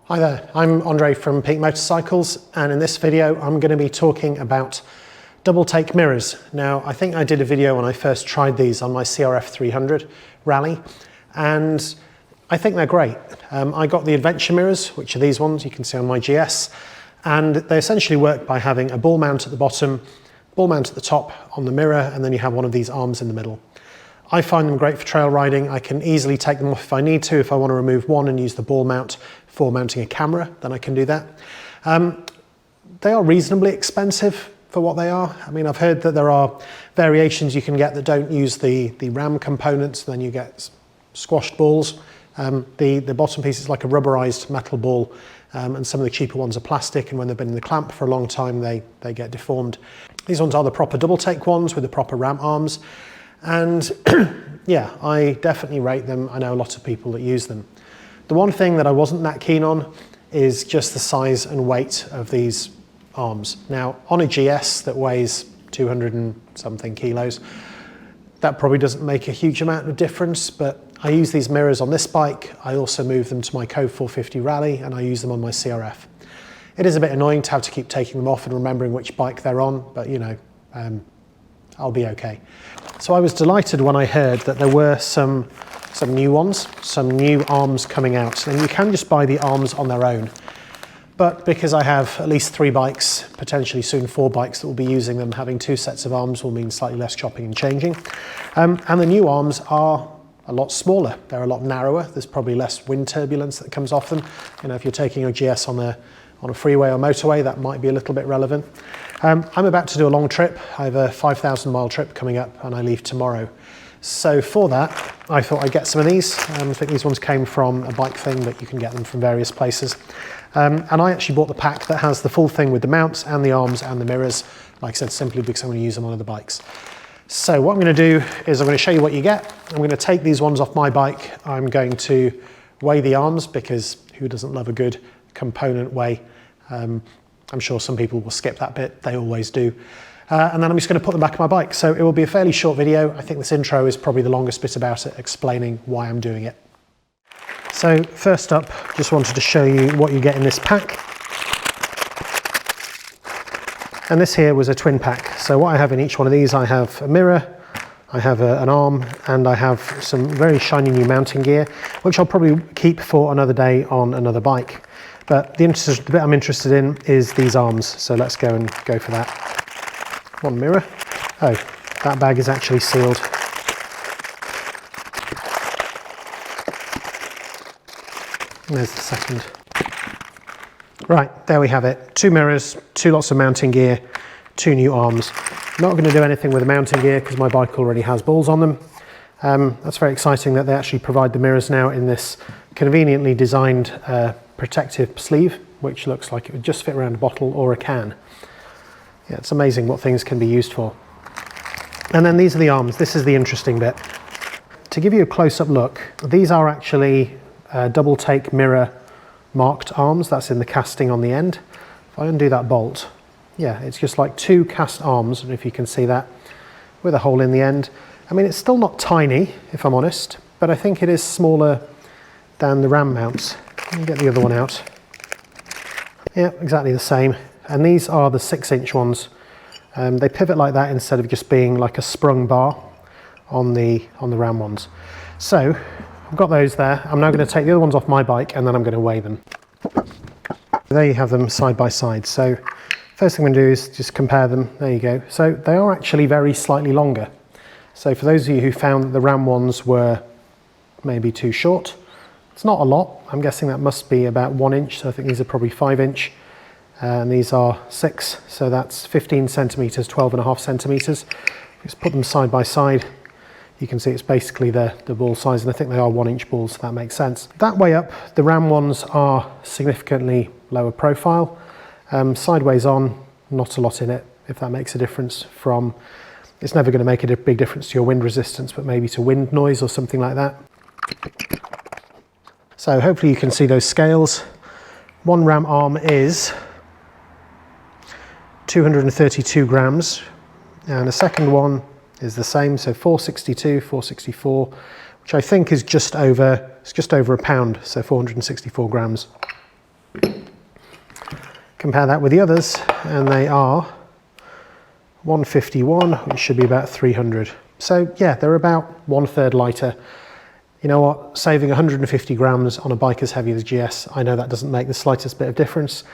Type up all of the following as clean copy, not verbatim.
Hi there, I'm Andre from Peak Motorcycles, and in this video I'm going to be talking about Doubletake mirrors. Now, I think I did a video when I first tried these on my CRF 300 rally, and I think they're great. I got the Adventure mirrors, which are these ones you can see on my GS, and they essentially work by having a ball mount at the bottom, ball mount at the top on the mirror, and then you have one of these arms in the middle. I find them great for trail riding. I can easily take them off if I need to. If I want to remove one and use the ball mount for mounting a camera, then I can do that. They are reasonably expensive for what they are. I mean, I've heard that there are variations you can get that don't use the RAM components, then you get squashed balls. The bottom piece is like a rubberized metal ball, and some of the cheaper ones are plastic, and when they've been in the clamp for a long time, they get deformed. These ones are the proper Doubletake ones with the proper RAM arms. And yeah, I definitely rate them. I know a lot of people that use them. The one thing that I wasn't that keen on is just the size and weight of these arms. Now, on a GS that weighs 200 and something kilos, that probably doesn't make a huge amount of difference, but I use these mirrors on this bike. I also move them to my Cove 450 Rally, and I use them on my CRF. It is a bit annoying to have to keep taking them off and remembering which bike they're on, but you know, I'll be okay. So I was delighted when I heard that there were some new ones, some new arms coming out, and you can just buy the arms on their own. But because I have at least 3 bikes, potentially soon 4 bikes that will be using them, having 2 sets of arms will mean slightly less chopping and changing. And the new arms are a lot smaller. They're a lot narrower. There's probably less wind turbulence that comes off them. You know, if you're taking your GS on a freeway or motorway, that might be a little bit relevant. I'm about to do a long trip. I have a 5,000 mile trip coming up and I leave tomorrow. So for that, I thought I'd get some of these. I think these ones came from ABikeThing, but you can get them from various places. And I actually bought the pack that has the full thing with the mounts and the arms and the mirrors, like I said, simply because I'm going to use them on other bikes. So what I'm going to do is I'm going to show you what you get. I'm going to take these ones off my bike. I'm going to weigh the arms, because who doesn't love a good component weigh? I'm sure some people will skip that bit, they always do. And then I'm just going to put them back on my bike. So it will be a fairly short video. I think this intro is probably the longest bit about it, explaining why I'm doing it. So first up, just wanted to show you what you get in this pack. And this here was a twin pack. So what I have in each one of these, I have a mirror, I have an arm, and I have some very shiny new mounting gear, which I'll probably keep for another day on another bike. But the bit I'm interested in is these arms, so let's go for that. One mirror. Oh, that bag is actually sealed. And there's the second. Right, there we have it. 2 mirrors, 2 lots of mounting gear, 2 new arms. Not going to do anything with the mounting gear because my bike already has balls on them. That's very exciting that they actually provide the mirrors now in this conveniently designed protective sleeve, which looks like it would just fit around a bottle or a can. Yeah, it's amazing what things can be used for. And then these are the arms. This is the interesting bit. To give you a close-up look, these are actually Doubletake mirror marked arms. That's in the casting on the end. If I undo that bolt, yeah, it's just like 2 cast arms, and if you can see that, with a hole in the end. I mean, it's still not tiny, if I'm honest, but I think it is smaller than the RAM mounts. Let me get the other one out. Yeah, exactly the same. And these are the 6-inch ones. They pivot like that instead of just being like a sprung bar on the RAM ones. So I've got those there. I'm now going to take the other ones off my bike and then I'm going to weigh them. There you have them side by side. So first thing I'm going to do is just compare them. There you go. So they are actually very slightly longer. So for those of you who found that the RAM ones were maybe too short, it's not a lot. I'm guessing that must be about 1 inch. So I think these are probably 5-inch. And these are 6. So that's 15 centimeters, 12.5 centimeters. Just put them side by side. You can see it's basically the ball size, and I think they are 1-inch balls, so that makes sense. That way up, the RAM ones are significantly lower profile. Sideways on, not a lot in it, if that makes a difference from, it's never going to make a big difference to your wind resistance, but maybe to wind noise or something like that. So hopefully you can see those scales. One RAM arm is 232 grams, and the second one is the same, so 462, 464, which I think is just over a pound, so 464 grams. Compare that with the others, and they are 151, which should be about 300. So yeah, they're about 1/3 lighter. You know what, saving 150 grams on a bike as heavy as GS, I know that doesn't make the slightest bit of difference.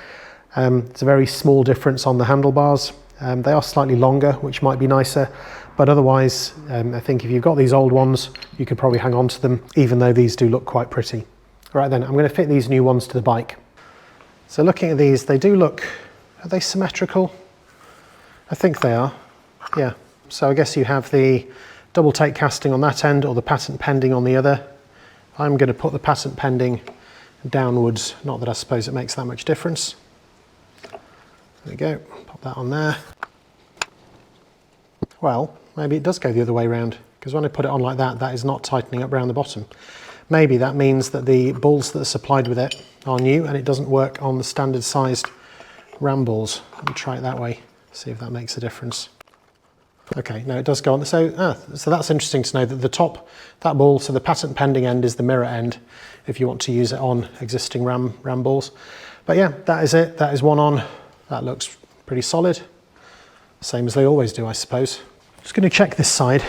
It's a very small difference on the handlebars. They are slightly longer, which might be nicer, but otherwise, I think if you've got these old ones, you could probably hang on to them, even though these do look quite pretty. Right then, I'm going to fit these new ones to the bike. So looking at these, they do look, are they symmetrical? I think they are, yeah. So I guess you have the double take casting on that end or the patent pending on the other. I'm going to put the patent pending downwards, not that I suppose it makes that much difference. There we go, pop that on there. Well, maybe it does go the other way around, because when I put it on like that, that is not tightening up around the bottom. Maybe that means that the balls that are supplied with it are new and it doesn't work on the standard sized ram balls. Let me try it that way, see if that makes a difference. Okay, no, it does go on. So that's interesting to know that the top, that ball, so the patent pending end is the mirror end if you want to use it on existing ram balls. But yeah, that is it. That is one on. That looks pretty solid. Same as they always do, I suppose. Just going to check this side.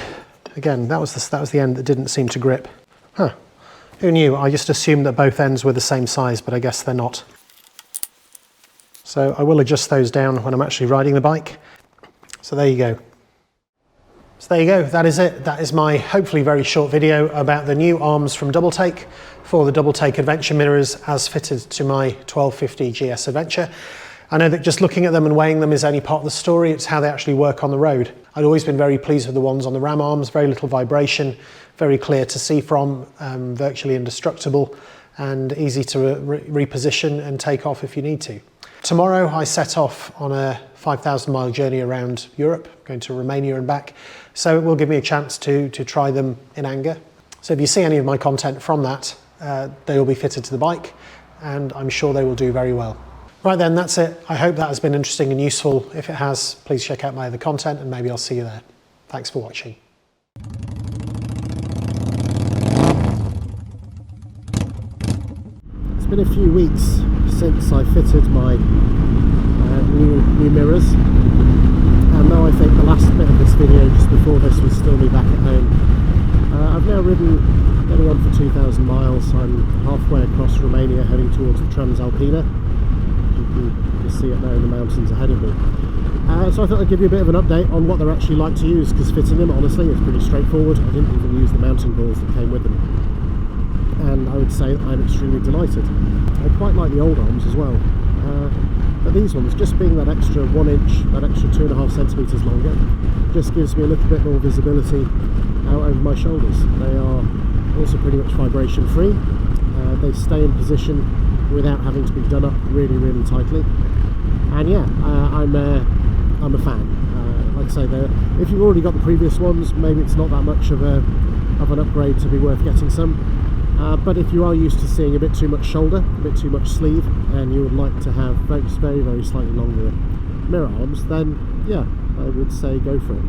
Again, that was the end that didn't seem to grip. Huh. Who knew? I just assumed that both ends were the same size, but I guess they're not. So I will adjust those down when I'm actually riding the bike. So there you go. So there you go, that is it. That is my hopefully very short video about the new arms from Doubletake for the Doubletake Adventure Mirrors as fitted to my 1250 GS Adventure. I know that just looking at them and weighing them is only part of the story, it's how they actually work on the road. I'd always been very pleased with the ones on the ram arms, very little vibration, very clear to see from, virtually indestructible and easy to reposition and take off if you need to. Tomorrow I set off on a 5,000 mile journey around Europe, going to Romania and back, so it will give me a chance to try them in anger. So if you see any of my content from that, they will be fitted to the bike and I'm sure they will do very well. Right then, that's it. I hope that has been interesting and useful. If it has, please check out my other content and maybe I'll see you there. Thanks for watching. It's been a few weeks since I fitted my new mirrors, and now I think the last bit of this video just before this was still me back at home. I've now ridden getting on for 2,000 miles. I'm halfway across Romania heading towards the Transalpina. You can see it there in the mountains ahead of me. So I thought I'd give you a bit of an update on what they're actually like to use, because fitting them, honestly, is pretty straightforward. I didn't even use the mounting balls that came with them, and I would say I'm extremely delighted. I quite like the old arms as well, but these ones, just being that extra 1 inch, that extra 2.5 centimetres longer, just gives me a little bit more visibility out over my shoulders. They are also pretty much vibration free. They stay in position without having to be done up really, really tightly. And yeah, I'm a fan. Like I say, if you've already got the previous ones, maybe it's not that much of an upgrade to be worth getting some. But if you are used to seeing a bit too much shoulder, a bit too much sleeve, and you would like to have very, very slightly longer mirror arms, then yeah, I would say go for it.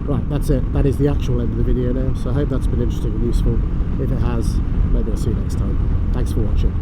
Right, that's it. That is the actual end of the video now, so I hope that's been interesting and useful. If it has, maybe I'll see you next time. Thanks for watching.